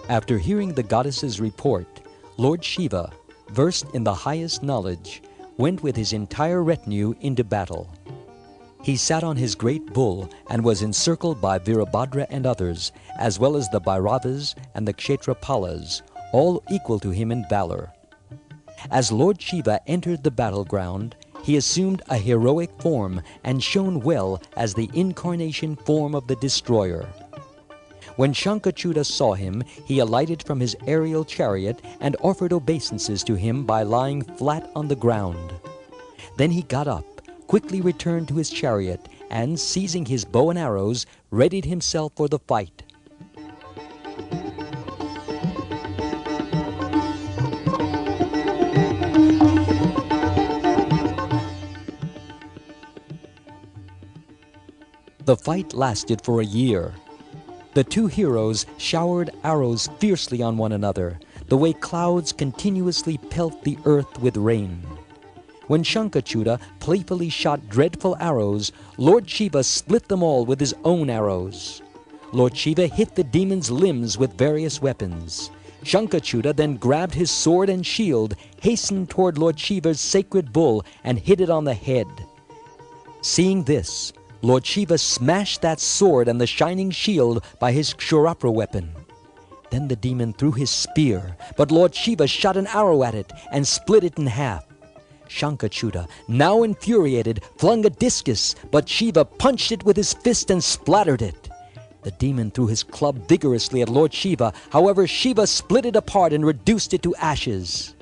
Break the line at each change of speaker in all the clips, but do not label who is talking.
After hearing the goddess's report, Lord Shiva, versed in the highest knowledge, went with his entire retinue into battle. He sat on his great bull and was encircled by Virabhadra and others, as well as the Bhairavas and the Kshetrapalas, all equal to him in valor. As Lord Shiva entered the battleground, he assumed a heroic form and shone well as the incarnation form of the destroyer. When Shankachuta saw him, he alighted from his aerial chariot and offered obeisances to him by lying flat on the ground. Then he got up, quickly returned to his chariot, and, seizing his bow and arrows, readied himself for the fight. The fight lasted for a year. The two heroes showered arrows fiercely on one another, the way clouds continuously pelt the earth with rain. When Shankachuta playfully shot dreadful arrows, Lord Shiva split them all with his own arrows. Lord Shiva hit the demon's limbs with various weapons. Shankachuta then grabbed his sword and shield, hastened toward Lord Shiva's sacred bull, and hit it on the head. Seeing this, Lord Shiva smashed that sword and the shining shield by his Kshurapra weapon. Then the demon threw his spear, but Lord Shiva shot an arrow at it and split it in half. Shankachuta, now infuriated, flung a discus, but Shiva punched it with his fist and splattered it. The demon threw his club vigorously at Lord Shiva, however Shiva split it apart and reduced it to ashes.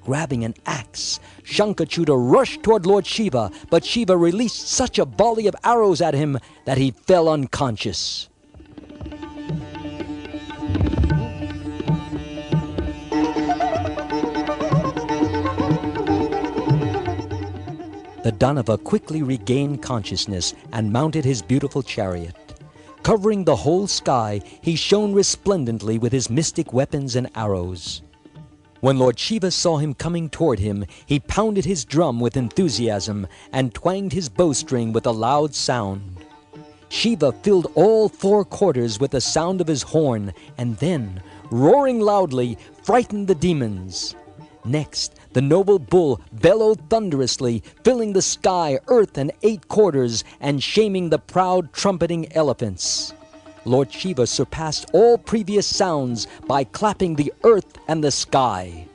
Grabbing an axe, Shankachuta rushed toward Lord Shiva, but Shiva released such a volley of arrows at him that he fell unconscious. The Danava quickly regained consciousness and mounted his beautiful chariot. Covering the whole sky, he shone resplendently with his mystic weapons and arrows. When Lord Shiva saw him coming toward him, he pounded his drum with enthusiasm and twanged his bowstring with a loud sound. Shiva filled all four quarters with the sound of his horn, and then, roaring loudly, frightened the demons. Next, the noble bull bellowed thunderously, filling the sky, earth, and 8 quarters, and shaming the proud trumpeting elephants. Lord Shiva surpassed all previous sounds by clapping the earth and the sky.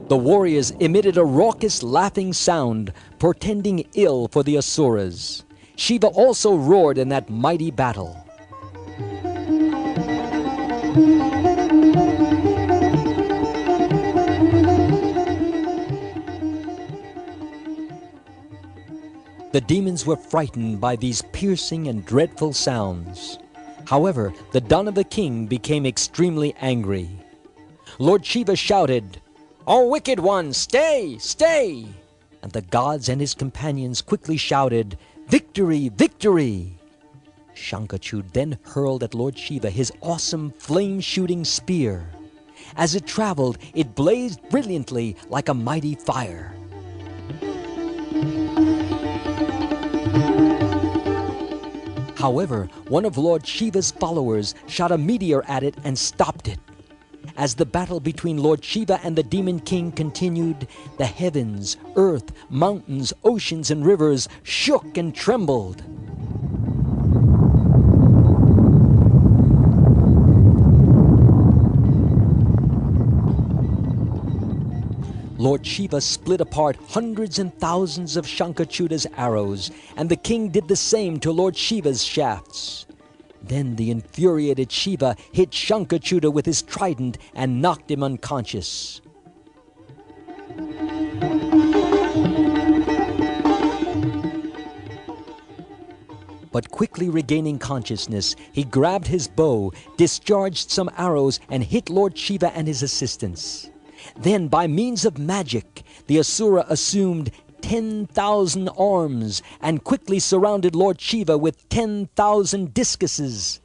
The warriors emitted a raucous laughing sound, portending ill for the Asuras. Shiva also roared in that mighty battle. The demons were frightened by these piercing and dreadful sounds. However, the Danava king became extremely angry. Lord Shiva shouted, "O wicked one, stay, stay!" And the gods and his companions quickly shouted, "Victory, victory!" Shankachuta then hurled at Lord Shiva his awesome flame-shooting spear. As it traveled, it blazed brilliantly like a mighty fire. However, one of Lord Shiva's followers shot a meteor at it and stopped it. As the battle between Lord Shiva and the Demon King continued, the heavens, earth, mountains, oceans, and rivers shook and trembled. Lord Shiva split apart hundreds and thousands of Shankachuta's arrows, and the king did the same to Lord Shiva's shafts. Then the infuriated Shiva hit Shankachuta with his trident and knocked him unconscious. But quickly regaining consciousness, he grabbed his bow, discharged some arrows, and hit Lord Shiva and his assistants. Then, by means of magic, the Asura assumed 10,000 arms and quickly surrounded Lord Shiva with 10,000 discuses.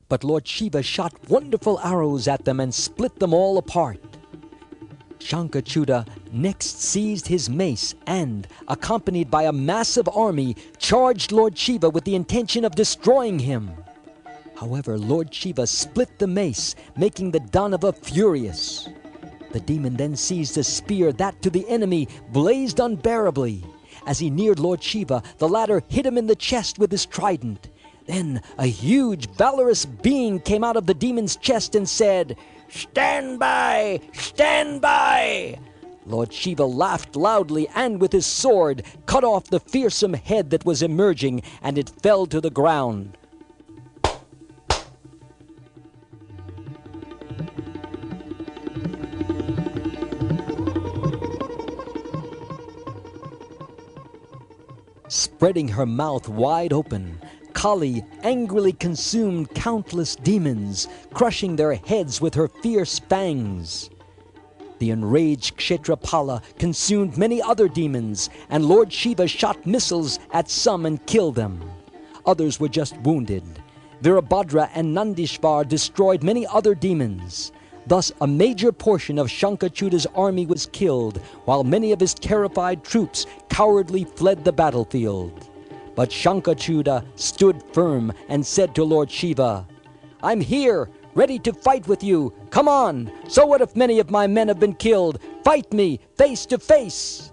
But Lord Shiva shot wonderful arrows at them and split them all apart. Shankachuta next seized his mace and, accompanied by a massive army, charged Lord Shiva with the intention of destroying him. However, Lord Shiva split the mace, making the Danava furious. The demon then seized a spear that, to the enemy, blazed unbearably. As he neared Lord Shiva, the latter hit him in the chest with his trident. Then a huge, valorous being came out of the demon's chest and said, "Stand by! Stand by!" Lord Shiva laughed loudly and with his sword cut off the fearsome head that was emerging, and it fell to the ground. Spreading her mouth wide open, Kali angrily consumed countless demons, crushing their heads with her fierce fangs. The enraged Kshetrapala consumed many other demons, and Lord Shiva shot missiles at some and killed them. Others were just wounded. Virabhadra and Nandishvar destroyed many other demons. Thus a major portion of Shankachuta's army was killed, while many of his terrified troops cowardly fled the battlefield. But Shankachuta stood firm and said to Lord Shiva, "I'm here, ready to fight with you. Come on! So what if many of my men have been killed? Fight me face to face!"